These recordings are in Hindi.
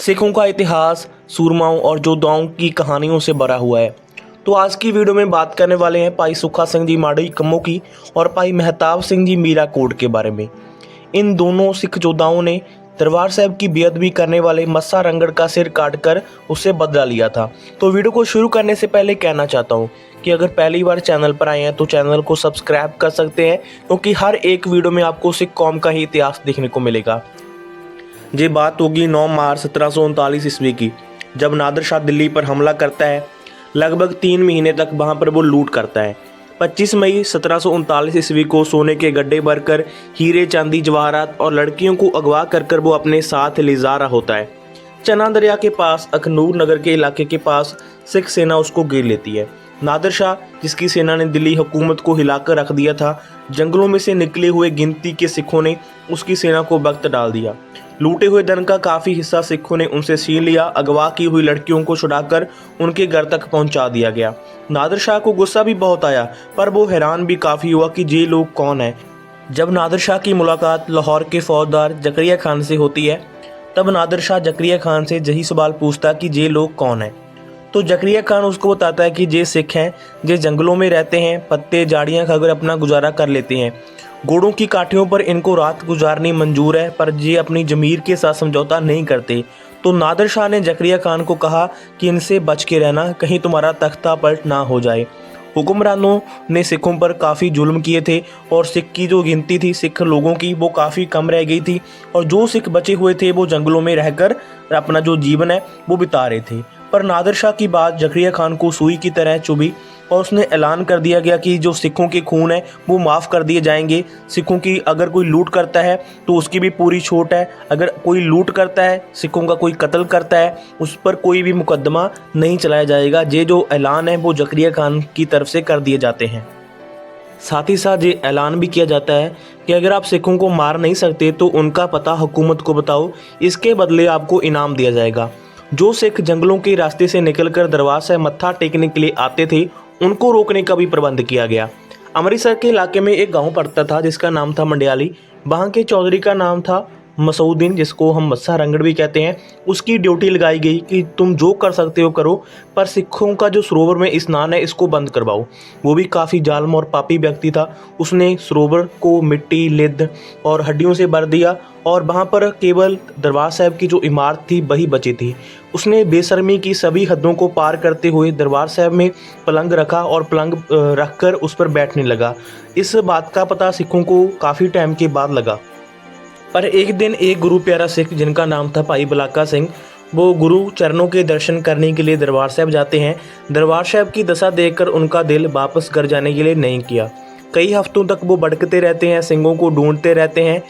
सिखों का इतिहास सूरमाओं और योद्धाओं की कहानियों से भरा हुआ है। तो आज की वीडियो में बात करने वाले हैं भाई सुखा सिंह जी माड़ी कम्मो की और भाई मेहताब सिंह जी मीरा कोट के बारे में। इन दोनों सिख योद्धाओं ने दरबार साहब की बेअदबी भी करने वाले मस्सा रंगड़ का सिर काटकर उससे बदला लिया था। तो वीडियो को शुरू करने से पहले कहना चाहता हूँ कि अगर पहली बार चैनल पर आए हैं तो चैनल को सब्सक्राइब कर सकते हैं, क्योंकि हर एक वीडियो में आपको सिख कौम का ही इतिहास देखने को मिलेगा। ये बात होगी 9 मार्च 1739 ईस्वी की, जब नादिर शाह दिल्ली पर हमला करता है। लगभग 3 महीने तक वहां पर वो लूट करता है। 25 मई 1739 ईस्वी को सोने के गड्ढे भरकर हीरे चांदी जवाहरात और लड़कियों को अगवा कर वो अपने साथ ले जा रहा होता है। चना दरिया के पास अखनूर नगर के इलाके के पास सिख सेना उसको घेर लेती है। नादिर शाह, जिसकी सेना ने दिल्ली हुकूमत को हिलाकर रख दिया था, जंगलों में से निकले हुए गिनती के सिखों ने उसकी सेना को वक्त डाल दिया। लूटे हुए धन का काफ़ी हिस्सा सिखों ने उनसे छीन लिया। अगवा की हुई लड़कियों को छुड़ाकर उनके घर तक पहुंचा दिया गया। नादिर शाह को गुस्सा भी बहुत आया, पर वो हैरान भी काफ़ी हुआ कि ये लोग कौन हैं। जब नादिर शाह की मुलाकात लाहौर के फौजदार जकरिया खान से होती है, तब नादिर शाह जकरिया खान से यही सवाल पूछता कि ये लोग कौन हैं। तो जकरिया खान उसको बताता है कि ये सिख हैं, ये जंगलों में रहते हैं, पत्ते झाड़ियाँ खाकर अपना गुजारा कर लेते हैं। घोड़ों की काठियों पर इनको रात गुजारनी मंजूर है, पर ये अपनी जमीर के साथ समझौता नहीं करते। तो नादिर शाह ने जकरिया खान को कहा कि इनसे बच के रहना, कहीं तुम्हारा तख्ता पलट ना हो जाए। हुक्मरानों ने सिखों पर काफ़ी जुल्म किए थे और सिख की जो गिनती थी सिख लोगों की वो काफ़ी कम रह गई थी, और जो सिख बचे हुए थे वो जंगलों में रहकर अपना जो जीवन है वो बिता रहे थे। पर नादिर शाह की बात जकरिया खान को सुई की तरह चुभी और उसने ऐलान कर दिया गया कि जो सिखों के खून है वो माफ़ कर दिए जाएंगे। सिखों की अगर कोई लूट करता है तो उसकी भी पूरी छूट है। अगर कोई लूट करता है, सिखों का कोई कत्ल करता है, उस पर कोई भी मुकदमा नहीं चलाया जाएगा। ये जो ऐलान है वो जकरिया खान की तरफ से कर दिए जाते हैं। साथ ही साथ ये ऐलान भी किया जाता है कि अगर आप सिखों को मार नहीं सकते तो उनका पता हुकूमत को बताओ, इसके बदले आपको इनाम दिया जाएगा। जो सिख जंगलों के रास्ते से निकलकर दरबार साहब मत्था टेकने के लिए आते थे, उनको रोकने का भी प्रबंध किया गया। अमृतसर के इलाके में एक गांव पड़ता था जिसका नाम था मंडियाली। वहां के चौधरी का नाम था मसूद्दीन, जिसको हम मस्सा रंगड़ भी कहते हैं। उसकी ड्यूटी लगाई गई कि तुम जो कर सकते हो करो, पर सिखों का जो सरोवर में स्नान है इसको बंद करवाओ। वो भी काफ़ी जालिम और पापी व्यक्ति था। उसने सरोवर को मिट्टी, लिद और हड्डियों से भर दिया और वहाँ पर केवल दरबार साहब की जो इमारत थी वही बची थी। उसने बेशर्मी की सभी हदों को पार करते हुए दरबार साहब में पलंग रखा और पलंग रखकर उस पर बैठने लगा। इस बात का पता सिखों को काफ़ी टाइम के बाद लगा। पर एक दिन एक गुरु प्यारा सिख जिनका नाम था भाई बलाका सिंह, वो गुरु चरणों के दर्शन करने के लिए दरबार साहब जाते हैं। दरबार साहब की दशा देखकर उनका दिल वापस घर जाने के लिए नहीं किया। कई हफ्तों तक वो भटकते रहते हैं, सिंहों को ढूंढते रहते हैं,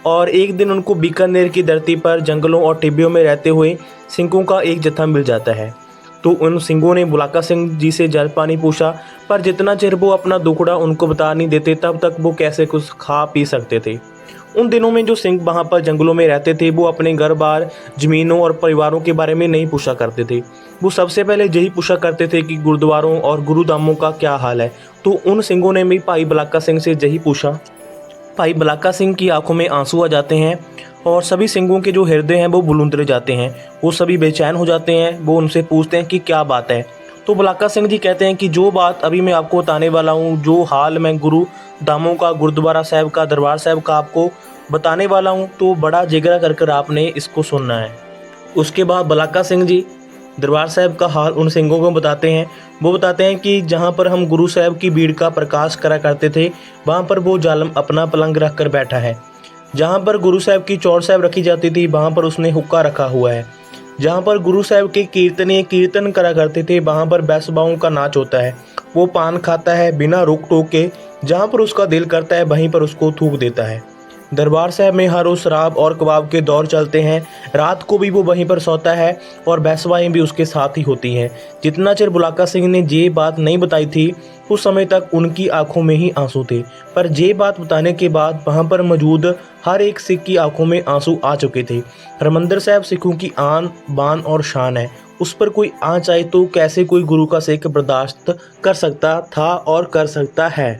और एक दिन उनको बीकानेर की धरती पर जंगलों और टिब्बियों में रहते हुए सिंहों का एक जत्था मिल जाता है। तो उन सिंहों ने बुलाका सिंह जी से जल पानी पूछा, पर जितना चिर वो अपना दुखड़ा उनको बता नहीं देते तब तक वो कैसे कुछ खा पी सकते थे। उन दिनों में जो सिंह वहाँ पर जंगलों में रहते थे वो अपने घर बार, जमीनों और परिवारों के बारे में नहीं पूछा करते थे। वो सबसे पहले यही पूछा करते थे कि गुरुद्वारों और गुरुधामों का क्या हाल है। तो उन सिंहों ने भी भाई बलाका सिंह से यही पूछा। भाई बलाका सिंह की आंखों में आंसू आ जाते हैं और सभी सिंहों के जो हृदय हैं वो बुलंदरे जाते हैं। वो सभी बेचैन हो जाते हैं। वो उनसे पूछते हैं कि क्या बात है। तो बलाका सिंह जी कहते हैं कि जो बात अभी मैं आपको बताने वाला हूँ, जो हाल मैं गुरु धामों का, गुरुद्वारा साहब का, दरबार साहब का आपको बताने वाला हूँ, तो बड़ा जिगरा कर आपने इसको सुनना है। उसके बाद बलाका सिंह जी दरबार साहब का हाल उन सिंहों को बताते हैं। वो बताते हैं कि जहाँ पर हम गुरु साहब की भीड़ का प्रकाश करा करते थे, वहाँ पर वो जालम अपना पलंग रख कर बैठा है। जहाँ पर गुरु साहब की चौड़ साहब रखी जाती थी, वहाँ पर उसने हुक्का रखा हुआ है। जहाँ पर गुरु साहब के कीर्तन करा करते थे, वहाँ पर बैसबाओं का नाच होता है। वो पान खाता है बिना रोक टोक के, जहाँ पर उसका दिल करता है वहीं पर उसको थूक देता है। दरबार साहब में हर रोज शराब और कबाब के दौर चलते हैं। रात को भी वो वहीं पर सोता है और बैसवाएँ भी उसके साथ ही होती हैं। जितना चिर बुलाका सिंह ने ये बात नहीं बताई थी, उस समय तक उनकी आंखों में ही आंसू थे। पर ये बात बताने के बाद वहाँ पर मौजूद हर एक सिख की आंखों में आंसू आ चुके थे। हरमंदिर साहब सिखों की आन बान और शान है। उस पर कोई आँच आए तो कैसे कोई गुरु का सिख बर्दाश्त कर सकता था और कर सकता है।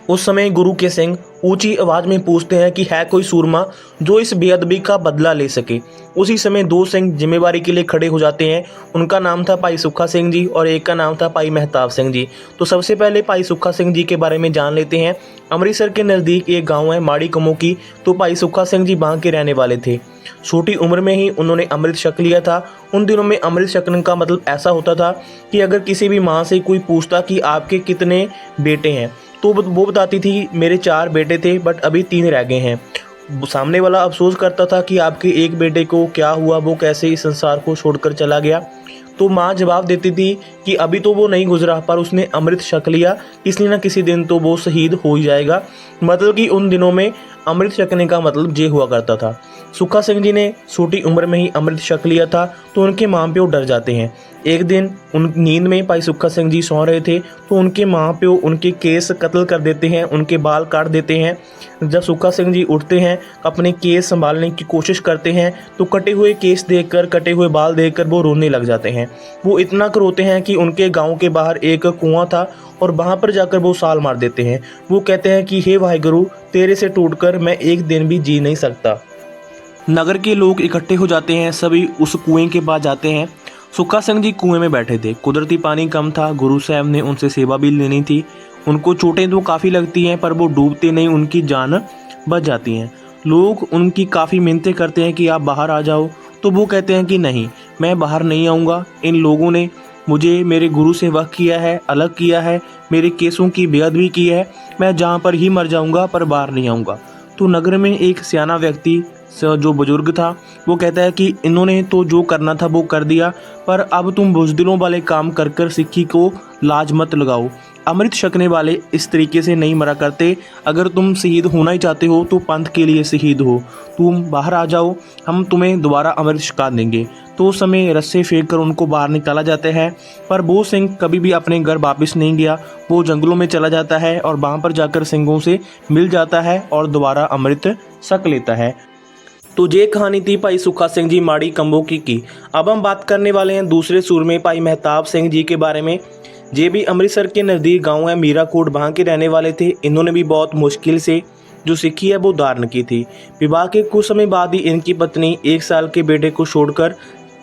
उस समय गुरु के सिंह ऊंची आवाज में पूछते हैं कि है कोई सूरमा जो इस बेअदबी का बदला ले सके। उसी समय दो सिंह जिम्मेवारी के लिए खड़े हो जाते हैं। उनका नाम था भाई सुक्खा सिंह जी और एक का नाम था भाई मेहताब सिंह जी। तो सबसे पहले भाई सुक्खा सिंह जी के बारे में जान लेते हैं। अमृतसर के नज़दीक एक गाँव है माड़ी कमोकी। तो भाई सुक्खा सिंह जी वहाँ के रहने वाले थे। छोटी उम्र में ही उन्होंने अमृत छक लिया था। उन दिनों में अमृत छकने का मतलब ऐसा होता था कि अगर किसी भी माँ से कोई पूछता कि आपके कितने बेटे हैं तो वो बताती थी मेरे 4 बेटे थे बट अभी 3 रह गए हैं। सामने वाला अफसोस करता था कि आपके एक बेटे को क्या हुआ, वो कैसे इस संसार को छोड़कर चला गया। तो माँ जवाब देती थी कि अभी तो वो नहीं गुजरा पर उसने अमृत छक लिया, इसलिए ना किसी दिन तो वो शहीद हो ही जाएगा। मतलब कि उन दिनों में अमृत छकने का मतलब ये हुआ करता था। सुक्खा सिंह जी ने छोटी उम्र में ही अमृत छक लिया था तो उनके माँ प्यो डर जाते हैं। एक दिन उन नींद में भाई सुक्खा सिंह जी सो रहे थे तो उनके माँ प्यो उनके केस कत्ल कर देते हैं, उनके बाल काट देते हैं। जब सुक्खा सिंह जी उठते हैं, अपने केस संभालने की कोशिश करते हैं तो कटे हुए केस देखकर, कटे हुए बाल देखकर वो रोने लग जाते हैं। वो इतना रोते हैं कि उनके गाँव के बाहर एक कुआं था और वहाँ पर जाकर वो साल मार देते हैं। वो कहते हैं कि हे वाहिगुरु, तेरे से टूटकर मैं एक दिन भी जी नहीं सकता। नगर के लोग इकट्ठे हो जाते हैं, सभी उस कुएं के पास जाते हैं। सुक्खा सिंह जी कुएं में बैठे थे। कुदरती पानी कम था, गुरु साहब ने उनसे सेवा भी लेनी थी। उनको चोटें तो काफ़ी लगती हैं पर वो डूबते नहीं, उनकी जान बच जाती हैं। लोग उनकी काफ़ी मिन्नतें करते हैं कि आप बाहर आ जाओ, तो वो कहते हैं कि नहीं, मैं बाहर नहीं आऊँगा। इन लोगों ने मुझे मेरे गुरु से वक़्त किया है, अलग किया है, मेरे केसों की बेअदबी की है। मैं जहाँ पर ही मर जाऊँगा पर बाहर नहीं आऊँगा। तो नगर में एक सियाना व्यक्ति जो बुजुर्ग था वो कहता है कि इन्होंने तो जो करना था वो कर दिया, पर अब तुम बुज़दिलों वाले काम कर कर सिक्खी को लाज मत लगाओ। अमृत छकने वाले इस तरीके से नहीं मरा करते। अगर तुम शहीद होना ही चाहते हो तो पंथ के लिए शहीद हो। तुम बाहर आ जाओ, हम तुम्हें दोबारा अमृत छका देंगे। तो उस समय रस्से फेंक कर उनको बाहर निकाला जाता है, पर वो सिंह कभी भी अपने घर वापस नहीं गया। वो जंगलों में चला जाता है और वहाँ पर जाकर सिंहों से मिल जाता है और दोबारा अमृत छक लेता है। तो ये कहानी थी भाई सुक्खा सिंह जी माड़ी कमोकी की। अब हम बात करने वाले हैं दूसरे सूरमे भाई मेहताब सिंह जी के बारे में। ये भी अमृतसर के नज़दीक गांव है मीराकोट, वहाँ के रहने वाले थे। इन्होंने भी बहुत मुश्किल से जो सिक्खी है वो धारण की थी। विवाह के कुछ समय बाद ही इनकी पत्नी 1 साल के बेटे को छोड़कर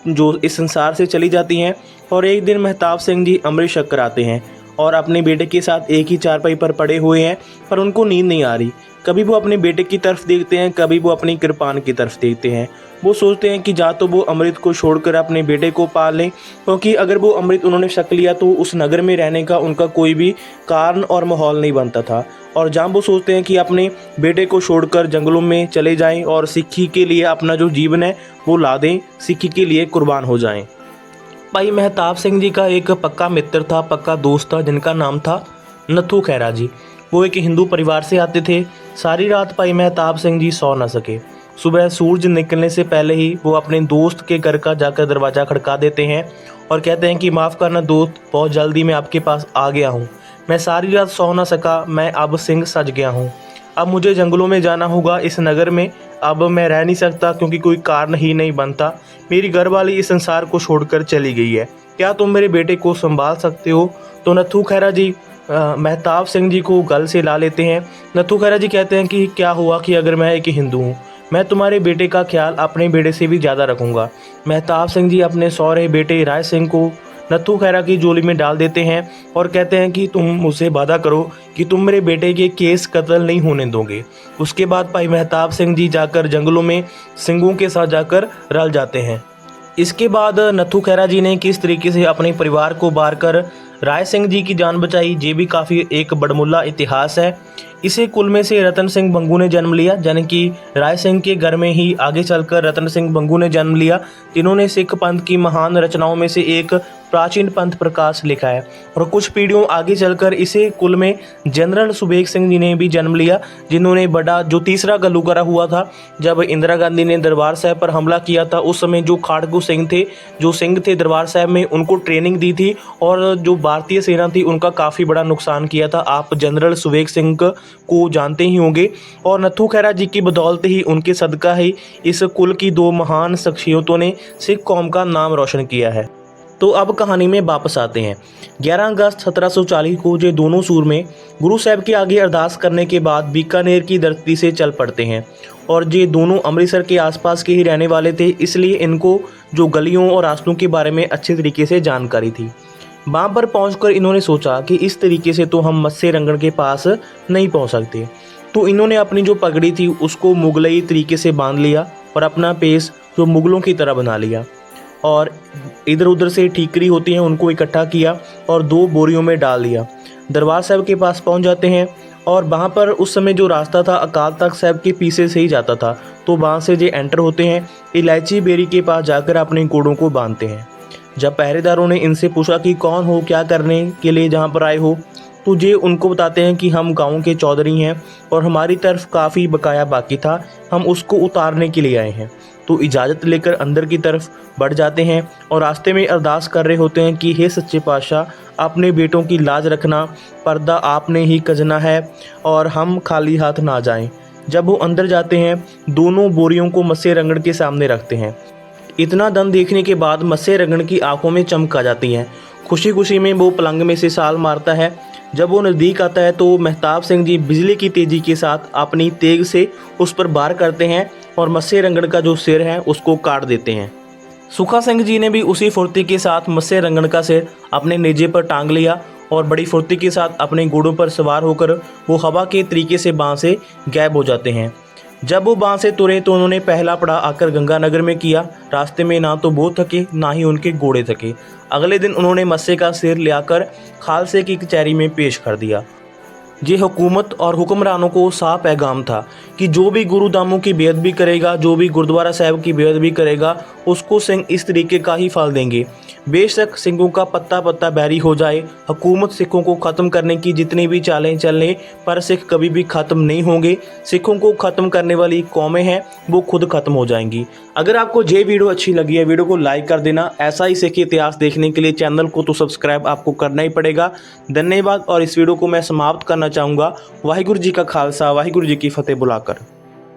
जो इस संसार से चली जाती हैं। और एक दिन मेहताब सिंह जी अमृत छक कर आते हैं और अपने बेटे के साथ एक ही चारपाई पर पड़े हुए हैं, पर उनको नींद नहीं आ रही। कभी वो अपने बेटे की तरफ देखते हैं, कभी वो अपनी कृपान की तरफ देखते हैं। वो सोचते हैं कि जा तो वो अमृत को छोड़कर अपने बेटे को पाल लें, क्योंकि अगर वो अमृत उन्होंने छक लिया तो उस नगर में रहने का उनका कोई भी कारण और माहौल नहीं बनता था। और जहाँ वो सोचते हैं कि अपने बेटे को छोड़कर जंगलों में चले जाएं और सिक्खी के लिए अपना जो जीवन है वो ला दें, सिक्खी के लिए कुर्बान हो जाएं। भाई मेहताब सिंह जी का एक पक्का मित्र था, पक्का दोस्त था, जिनका नाम था नथु खैरा जी। वो एक हिंदू परिवार से आते थे। सारी रात भाई मेहताब सिंह जी सो न सके। सुबह सूरज निकलने से पहले ही वो अपने दोस्त के घर का जाकर दरवाज़ा खड़का देते हैं और कहते हैं कि माफ़ करना दोस्त, बहुत जल्दी मैं आपके पास आ गया हूँ। मैं सारी रात सो न सका, मैं अब सिंह सज गया हूँ। अब मुझे जंगलों में जाना होगा, इस नगर में अब मैं रह नहीं सकता क्योंकि कोई कारण ही नहीं बनता। मेरी घरवाली इस संसार को छोड़कर चली गई है। क्या तुम मेरे बेटे को संभाल सकते हो? तो नथु खैरा जी मेहताब सिंह जी को गल से ला लेते हैं। नथु खैरा जी कहते हैं कि क्या हुआ कि अगर मैं एक हिंदू हूँ, मैं तुम्हारे बेटे का ख्याल अपने बेटे से भी ज़्यादा रखूँगा। मेहताब सिंह जी अपने सौरे बेटे राय सिंह को नथु खैरा की झोली में डाल देते हैं और कहते हैं कि तुम मुझसे वादा करो कि तुम मेरे बेटे के केस कत्ल नहीं होने दोगे। उसके बाद भाई मेहताब सिंह जी जाकर जंगलों में सिंहों के साथ जाकर रल जाते हैं। इसके बाद नथु खैरा जी ने किस तरीके से अपने परिवार को बार कर राय सिंह जी की जान बचाई, ये भी काफ़ी एक बड़मुल्ला इतिहास है। इसी कुल में से रतन सिंह बंगू ने जन्म लिया, यानी कि राय सिंह के घर में ही आगे चलकर रतन सिंह बंगू ने जन्म लिया, जिन्होंने सिख पंथ की महान रचनाओं में से एक प्राचीन पंथ प्रकाश लिखा है। और कुछ पीढ़ियों आगे चलकर इसे कुल में जनरल सुबेग सिंह जी ने भी जन्म लिया, जिन्होंने बड़ा जो तीसरा घल्लूकरा हुआ था जब इंदिरा गांधी ने दरबार साहब पर हमला किया था। उस समय जो खाड़कू सिंह थे, जो सिंह थे दरबार साहब में, उनको ट्रेनिंग दी थी और जो भारतीय सेना थी उनका काफ़ी बड़ा नुकसान किया था। आप जनरल सुबेग सिंह को जानते ही होंगे। और नथु खैरा जी की बदौलत ही, उनके सदका ही इस कुल की 2 महान शख्सियतों ने सिख कौम का नाम रोशन किया है। तो अब कहानी में वापस आते हैं। 11 अगस्त 1740 को ये दोनों सूरमे गुरु साहब के आगे अरदास करने के बाद बीकानेर की धरती से चल पड़ते हैं और ये दोनों अमृतसर के आसपास के ही रहने वाले थे, इसलिए इनको जो गलियों और रास्तों के बारे में अच्छे तरीके से जानकारी थी। वहाँ पर पहुंचकर इन्होंने सोचा कि इस तरीके से तो हम मत्स्य रंगन के पास नहीं पहुंच सकते, तो इन्होंने अपनी जो पगड़ी थी उसको मुगलई तरीके से बांध लिया और अपना पेश जो मुगलों की तरह बना लिया और इधर उधर से ठीकरी होती हैं उनको इकट्ठा किया और 2 बोरियों में डाल दिया। दरबार साहब के पास पहुंच जाते हैं और वहाँ पर उस समय जो रास्ता था अकाल तख्त साहब के पीछे से ही जाता था, तो वहाँ से जो एंटर होते हैं इलायची बेरी के पास जाकर अपने घोड़ों को बांधते हैं। जब पहरेदारों ने इनसे पूछा कि कौन हो, क्या करने के लिए जहाँ पर आए हो, तो ये उनको बताते हैं कि हम गाँव के चौधरी हैं और हमारी तरफ काफ़ी बकाया बाकी था, हम उसको उतारने के लिए आए हैं। तो इजाज़त लेकर अंदर की तरफ बढ़ जाते हैं और रास्ते में अरदास कर रहे होते हैं कि हे सच्चे पातशाह, अपने बेटों की लाज रखना, पर्दा आपने ही कजना है और हम खाली हाथ ना जाएं। जब वो अंदर जाते हैं दोनों बोरियों को मत्स्य रंगड़ के सामने रखते हैं। इतना दम देखने के बाद मत्स्य रंगड़ की आंखों में चमक आ जाती है। खुशी खुशी में वो पलंग में से साल मारता है। जब वो नज़दीक आता है तो महताब सिंह जी बिजली की तेज़ी के साथ अपनी तेग से उस पर वार करते हैं और मत्स्य रंगड़ का जो सिर है उसको काट देते हैं। सुखा सिंह जी ने भी उसी फुर्ती के साथ मत्स्य रंगड़ का सिर अपने नेजे पर टांग लिया और बड़ी फुर्ती के साथ अपने घोड़ों पर सवार होकर वो हवा के तरीके से बाँह से गायब हो जाते हैं। जब वो बाँह से तुरे तो उन्होंने पहला पड़ाव आकर गंगानगर में किया। रास्ते में ना तो वो थके ना ही उनके घोड़े थके। अगले दिन उन्होंने मत्स्य का सिर लाकर खालसे की कचहरी में पेश कर दिया। ये हुकूमत और हुक्मरानों को साफ पैगाम था कि जो भी गुरुदामों की बेअदबी करेगा, जो भी गुरुद्वारा साहब की बेअदबी करेगा, उसको सिंह इस तरीके का ही फल देंगे। बेशक सिंहों का पत्ता पत्ता बैरी हो जाए, हुकूमत सिखों को ख़त्म करने की जितनी भी चालें चलें, पर सिख कभी भी ख़त्म नहीं होंगे। सिखों को ख़त्म करने वाली कौमें हैं वो खुद ख़त्म हो जाएंगी। अगर आपको ये वीडियो अच्छी लगी है, वीडियो को लाइक कर देना। ऐसा ही सिख इतिहास देखने के लिए चैनल को तो सब्सक्राइब आपको करना ही पड़ेगा। धन्यवाद। और इस वीडियो को मैं समाप्त करना चाहूँगा वाहिगुरु जी का खालसा वाहिगुरु जी की फतेह बुलाकर।